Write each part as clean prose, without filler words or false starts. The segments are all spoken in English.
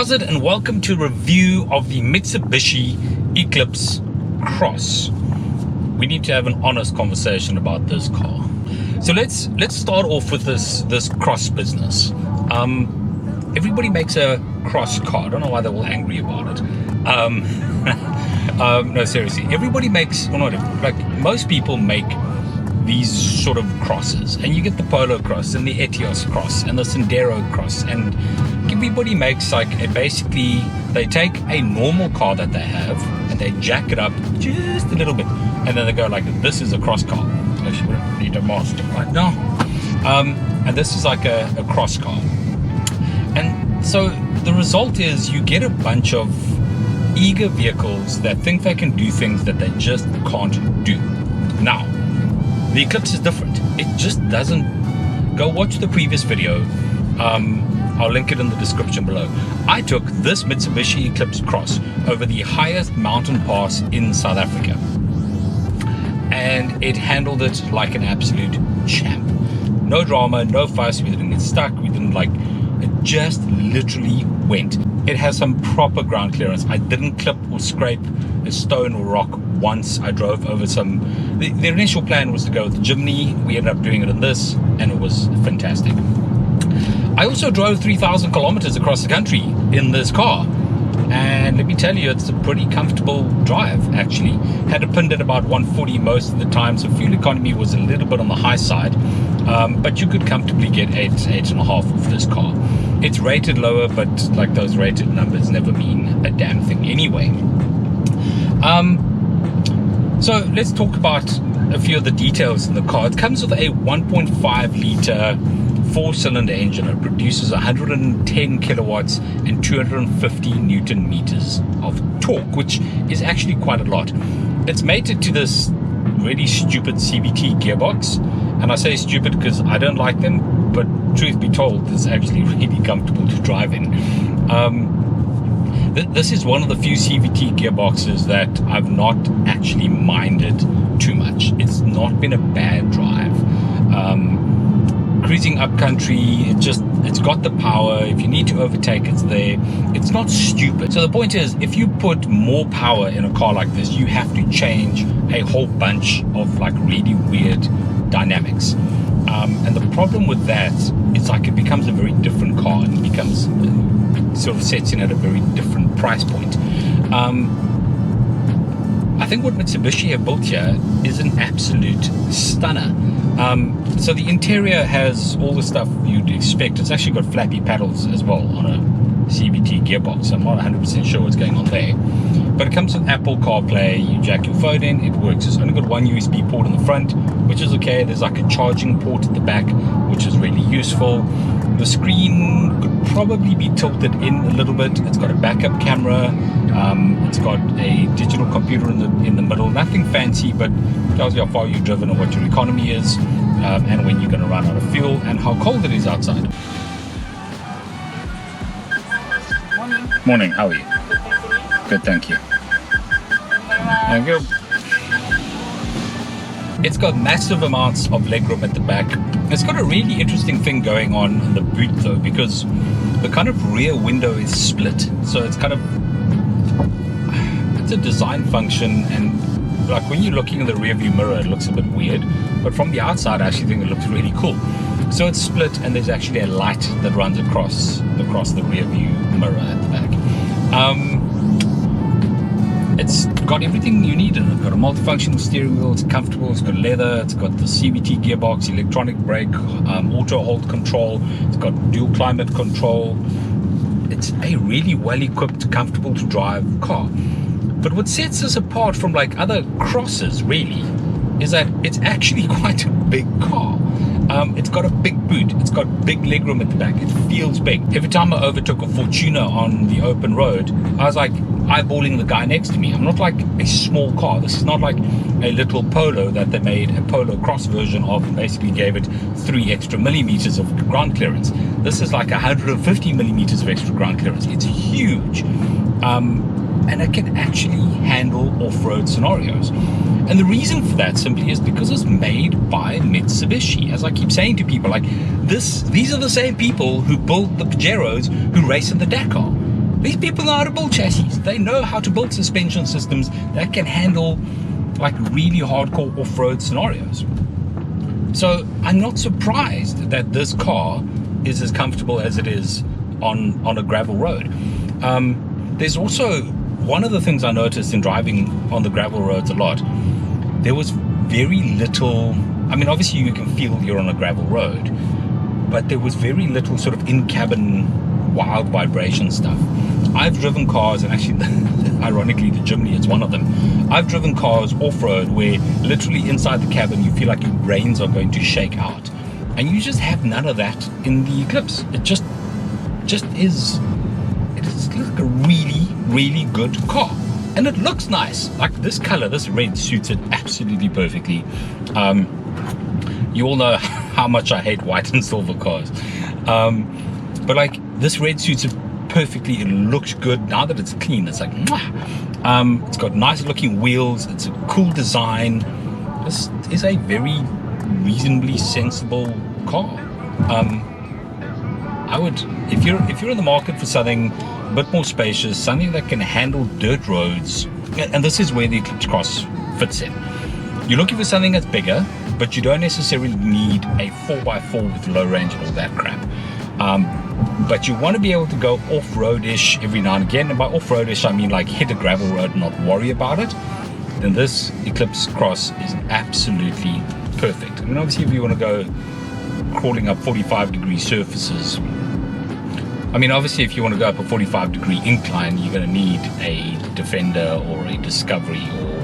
How's it, and welcome to a review of the Mitsubishi Eclipse Cross. We need to have an honest conversation about this car. So let's start off with this cross business. Everybody makes a cross car. I don't know why they're all angry about it. No, seriously, everybody makes, well, not like most people make these sort of crosses, and you get the Polo Cross and the Etios Cross and the Sendero Cross, and everybody makes like basically they take a normal car that they have and they jack it up just a little bit, and then they go like, this is a cross car. Actually, we don't need a master right now. And this is like a cross car. And so the result is you get a bunch of eager vehicles that think they can do things that they just can't do. Now, the Eclipse is different. It just doesn't. Go watch the previous video. I'll link it in the description below. I took this Mitsubishi Eclipse Cross over the highest mountain pass in South Africa, and it handled it like an absolute champ. No drama, no fuss. We didn't get stuck. We didn't it just literally went. It has some proper ground clearance. I didn't clip or scrape a stone or rock once. I drove over some. The initial plan was to go with the Jimny. We ended up doing it in this, and it was fantastic. I also drove 3,000 kilometers across the country in this car, and let me tell you, it's a pretty comfortable drive. Actually, had it pinned at about 140 most of the time, so fuel economy was a little bit on the high side, but you could comfortably get 8.5 with this car. It's rated lower, but like those rated numbers never mean a damn thing anyway. So let's talk about a few of the details in the car. It comes with a 1.5 liter 4-cylinder engine. It produces 110 kilowatts and 250 newton meters of torque, which is actually quite a lot. It's mated to this really stupid CVT gearbox, and I say stupid because I don't like them, but truth be told, it's actually really comfortable to drive in. This is one of the few CVT gearboxes that I've not actually minded too much. It's not been a bad drive. Cruising up country, it's got the power. If you need to overtake, it's there. It's not stupid. So the point is, if you put more power in a car like this, you have to change a whole bunch of like really weird dynamics. And the problem with that is like it becomes a very different car, and it becomes sort of sets in at a very different price point. I think what Mitsubishi have built here is an absolute stunner. So the interior has all the stuff you'd expect. It's actually got flappy paddles as well on a CVT gearbox. I'm not 100% sure what's going on there. But it comes with Apple CarPlay. You jack your phone in, it works. It's only got one USB port in the front, which is okay. There's like a charging port at the back, which is really useful. The screen could probably be tilted in a little bit. It's got a backup camera. It's got a digital computer in the middle. Nothing fancy, but tells you how far you've driven and what your economy is, and when you're going to run out of fuel and how cold it is outside. Morning, how are you? Good, thank you. Thank you. It's got massive amounts of legroom at the back. It's got a really interesting thing going on in the boot though, because the kind of rear window is split. So it's kind of, it's a design function, and like when you're looking in the rear view mirror, it looks a bit weird, but from the outside I actually think it looks really cool. So it's split, and there's actually a light that runs across the rear view mirror at the back. It's got everything you need in it. It's got a multifunctional steering wheel, it's comfortable, it's got leather, it's got the CVT gearbox, electronic brake, auto hold control, it's got dual climate control. It's a really well-equipped, comfortable to drive car. But what sets this apart from like other crosses really is that it's actually quite a big car. It's got a big boot, it's got big legroom at the back, it feels big. Every time I overtook a Fortuner on the open road, I was like eyeballing the guy next to me. I'm not like a small car. This is not like a little Polo that they made a Polo Cross version of and basically gave it 3 extra millimeters of ground clearance. This is like 150 millimeters of extra ground clearance. It's huge. And it can actually handle off-road scenarios. And the reason for that simply is because it's made by Mitsubishi. As I keep saying to people, like these are the same people who built the Pajeros who race in the Dakar. These people know how to build chassis. They know how to build suspension systems that can handle like really hardcore off-road scenarios. So I'm not surprised that this car is as comfortable as it is on a gravel road. There's also one of the things I noticed in driving on the gravel roads a lot. There was very little, I mean, obviously you can feel you're on a gravel road, but there was very little sort of in-cabin wild vibration stuff. I've driven cars, and actually, ironically, the Jimny is one of them. I've driven cars off-road where literally inside the cabin you feel like your brains are going to shake out. And you just have none of that in the Eclipse. It just is, it is like a really, really good car. And it looks nice. Like this color, this red suits it absolutely perfectly. You all know how much I hate white and silver cars. But like this red suits it perfectly. It looks good. Now that it's clean, it's like, mwah. It's got nice looking wheels. It's a cool design. This is a very reasonably sensible car. I would, if you're in the market for something a bit more spacious, something that can handle dirt roads, and this is where the Eclipse Cross fits in. You're looking for something that's bigger, but you don't necessarily need a 4x4 with low range and all that crap. But you want to be able to go off-roadish every now and again, and by off-roadish I mean like hit a gravel road and not worry about it. Then this Eclipse Cross is absolutely perfect. I mean, obviously if you want to go crawling up 45-degree surfaces, I mean, obviously if you want to go up a 45-degree incline, you're going to need a Defender or a Discovery or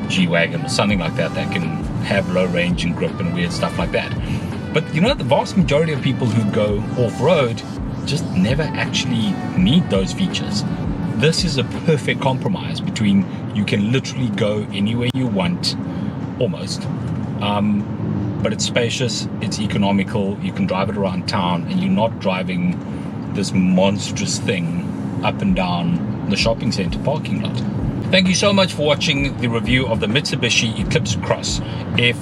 G-Wagon or something like that that can have low range and grip and weird stuff like that. But you know, the vast majority of people who go off-road just never actually need those features. This is a perfect compromise between, you can literally go anywhere you want, almost. But it's spacious, it's economical, you can drive it around town, and you're not driving this monstrous thing up and down the shopping center parking lot. Thank you so much for watching the review of the Mitsubishi Eclipse Cross. If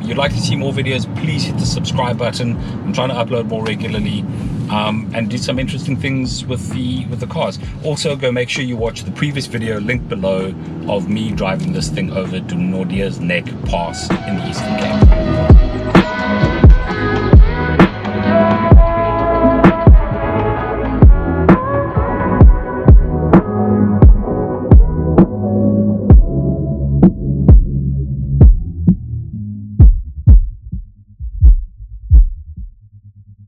you'd like to see more videos, please hit the subscribe button. I'm trying to upload more regularly and do some interesting things with the cars. Also, go make sure you watch the previous video linked below of me driving this thing over to Nordea's Neck Pass in the Eastern Cape.